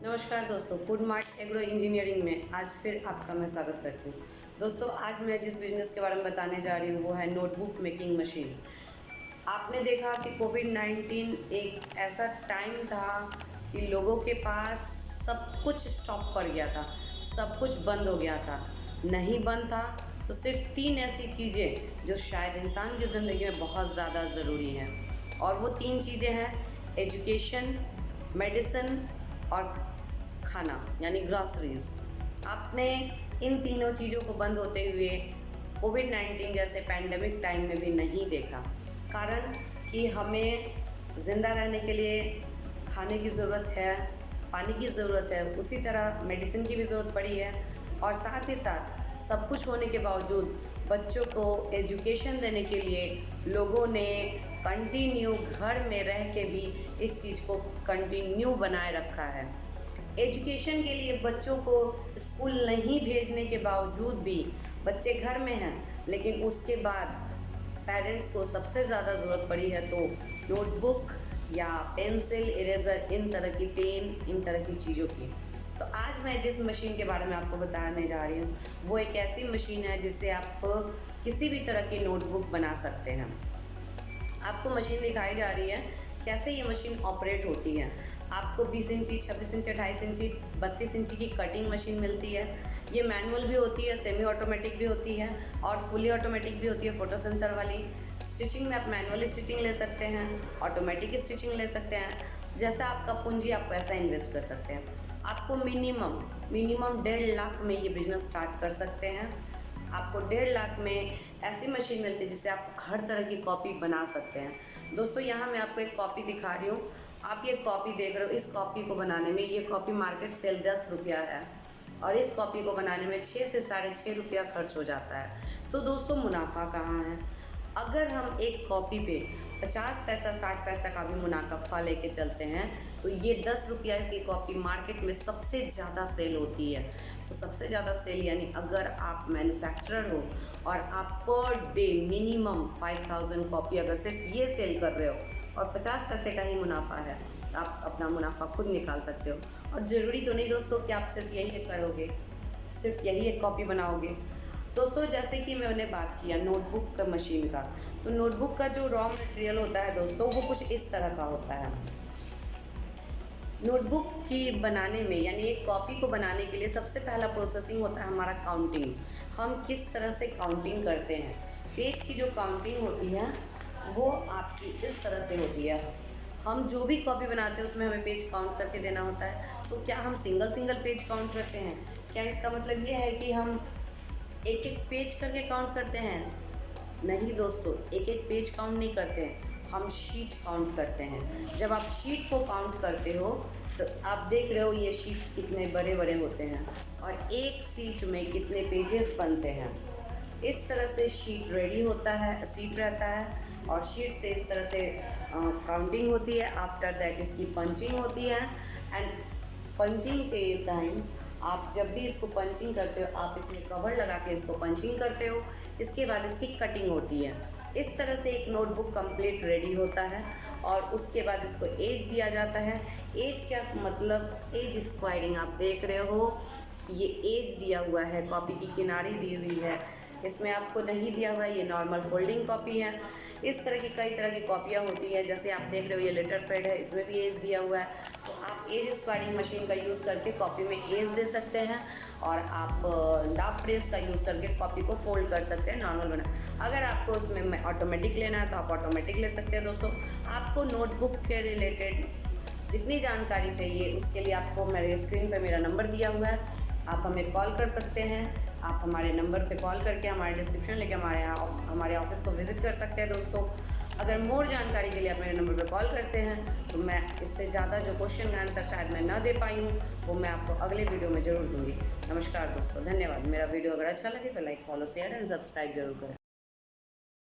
नमस्कार दोस्तों, food mart agro engineering में आज फिर आपका मैं स्वागत करती हूँ। दोस्तों, आज मैं जिस बिज़नेस के बारे में बताने जा रही हूँ वो है नोटबुक मेकिंग मशीन। आपने देखा कि कोविड-19 एक ऐसा टाइम था कि लोगों के पास सब कुछ स्टॉप पड़ गया था, सब कुछ बंद हो गया था। नहीं बंद था तो सिर्फ 3 ऐसी चीज़ें जो शायद इंसान की ज़िंदगी में बहुत ज़्यादा ज़रूरी हैं, और वो 3 चीज़ें हैं एजुकेशन, मेडिसिन और खाना यानी ग्रॉसरीज। आपने इन तीनों चीज़ों को बंद होते हुए कोविड-19 जैसे पैंडेमिक टाइम में भी नहीं देखा। कारण कि हमें ज़िंदा रहने के लिए खाने की ज़रूरत है, पानी की ज़रूरत है, उसी तरह मेडिसिन की भी ज़रूरत पड़ी है। और साथ ही साथ सब कुछ होने के बावजूद बच्चों को एजुकेशन देने के लिए लोगों ने कंटिन्यू घर में रह के भी इस चीज़ को कंटिन्यू बनाए रखा है। एजुकेशन के लिए बच्चों को स्कूल नहीं भेजने के बावजूद भी बच्चे घर में हैं, लेकिन उसके बाद पेरेंट्स को सबसे ज़्यादा ज़रूरत पड़ी है तो नोटबुक या पेंसिल, इरेज़र, इन तरह की पेन, इन तरह की चीज़ों की। तो आज मैं जिस मशीन के बारे में आपको बताने जा रही हूँ वो एक ऐसी मशीन है जिससे आप किसी भी तरह की नोटबुक बना सकते हैं। आपको मशीन दिखाई जा रही है कैसे ये मशीन ऑपरेट होती है। आपको 20 इंची, 26 इंची, 28 इंची, 32 इंची की कटिंग मशीन मिलती है। ये मैनुअल भी होती है, सेमी ऑटोमेटिक भी होती है और फुली ऑटोमेटिक भी होती है, फोटो सेंसर वाली। स्टिचिंग में आप मैनुअल स्टिचिंग ले सकते हैं, ऑटोमेटिक स्टिचिंग ले सकते हैं। जैसा आपका पूंजी आप वैसा इन्वेस्ट कर सकते हैं। आपको मिनिमम 1.5 लाख में ये बिज़नेस स्टार्ट कर सकते हैं। आपको 1.5 लाख में ऐसी मशीन मिलती है जिससे आप हर तरह की कॉपी बना सकते हैं। दोस्तों, यहाँ मैं आपको एक कॉपी दिखा रही हूँ। आप ये कॉपी देख रहे हो। इस कॉपी को बनाने में, ये कॉपी मार्केट सेल 10 रुपया है और इस कॉपी को बनाने में 6 से 6.5 रुपया खर्च हो जाता है। तो दोस्तों, मुनाफा कहाँ है? अगर हम एक कॉपी पे 50 पैसा 60 पैसा का भी मुनाफा लेके चलते हैं तो ये 10 रुपया की कॉपी मार्केट में सबसे ज़्यादा सेल होती है। तो सबसे ज़्यादा सेल यानी अगर आप मैन्युफैक्चरर हो और आप पर डे मिनिमम 5000 कॉपी अगर सिर्फ ये सेल कर रहे हो और 50 पैसे का ही मुनाफा है तो आप अपना मुनाफा खुद निकाल सकते हो। और ज़रूरी तो नहीं दोस्तों कि आप सिर्फ यही करोगे, सिर्फ यही एक कॉपी बनाओगे। दोस्तों, जैसे कि मैंने बात किया नोटबुक का मशीन का, तो नोटबुक का जो रॉ मटेरियल होता है दोस्तों वो कुछ इस तरह का होता है। नोटबुक की बनाने में यानी एक कॉपी को बनाने के लिए सबसे पहला प्रोसेसिंग होता है हमारा काउंटिंग। हम किस तरह से काउंटिंग करते हैं। पेज की जो काउंटिंग होती है वो आपकी इस तरह से होती है। हम जो भी कॉपी बनाते हैं उसमें हमें पेज काउंट करके देना होता है। तो क्या हम सिंगल पेज काउंट करते हैं? क्या इसका मतलब ये है कि हम एक एक पेज करके काउंट करते हैं? नहीं दोस्तों, एक एक पेज काउंट नहीं करते हैं, हम शीट काउंट करते हैं। जब आप शीट को काउंट करते हो तो आप देख रहे हो ये शीट कितने बड़े बड़े होते हैं और एक शीट में कितने पेजेस बनते हैं। इस तरह से शीट रेडी होता है, शीट रहता है और शीट से इस तरह से काउंटिंग होती है। आफ्टर दैट इसकी पंचिंग होती है एंड पंचिंग के टाइम आप जब भी इसको पंचिंग करते हो आप इसमें कवर लगा के इसको पंचिंग करते हो। इसके बाद इसकी कटिंग होती है। इस तरह से एक नोटबुक कंप्लीट रेडी होता है और उसके बाद इसको एज दिया जाता है। एज क्या मतलब? एज स्क्वायरिंग आप देख रहे हो, ये एज दिया हुआ है, कॉपी की किनारी दी हुई है। इसमें आपको नहीं दिया हुआ है, ये नॉर्मल फोल्डिंग कॉपी है। इस तरह की कई तरह की कॉपियाँ होती हैं, जैसे आप देख रहे हो ये लेटर पैड है, इसमें भी एज दिया हुआ है। तो आप एज स्क्वायरिंग मशीन का यूज़ करके कॉपी में एज दे सकते हैं और आप डार्क प्रेस का यूज़ करके कॉपी को फोल्ड कर सकते हैं नॉर्मल बना। अगर आपको उसमें ऑटोमेटिक लेना है तो आप ऑटोमेटिक ले सकते हैं। दोस्तों, आपको नोटबुक के रिलेटेड जितनी जानकारी चाहिए उसके लिए आपको मेरे स्क्रीन पर मेरा नंबर दिया हुआ है, आप हमें कॉल कर सकते हैं। आप हमारे नंबर पे कॉल करके हमारे डिस्क्रिप्शन लेके हमारे ऑफिस को विज़िट कर सकते हैं। दोस्तों, अगर मोर जानकारी के लिए आप मेरे नंबर पे कॉल करते हैं तो मैं इससे ज़्यादा जो क्वेश्चन का आंसर शायद मैं ना दे पाई हूँ वो मैं आपको अगले वीडियो में ज़रूर दूँगी। नमस्कार दोस्तों, धन्यवाद। मेरा वीडियो अगर अच्छा लगे तो like, follow, share and subscribe जरूर करें।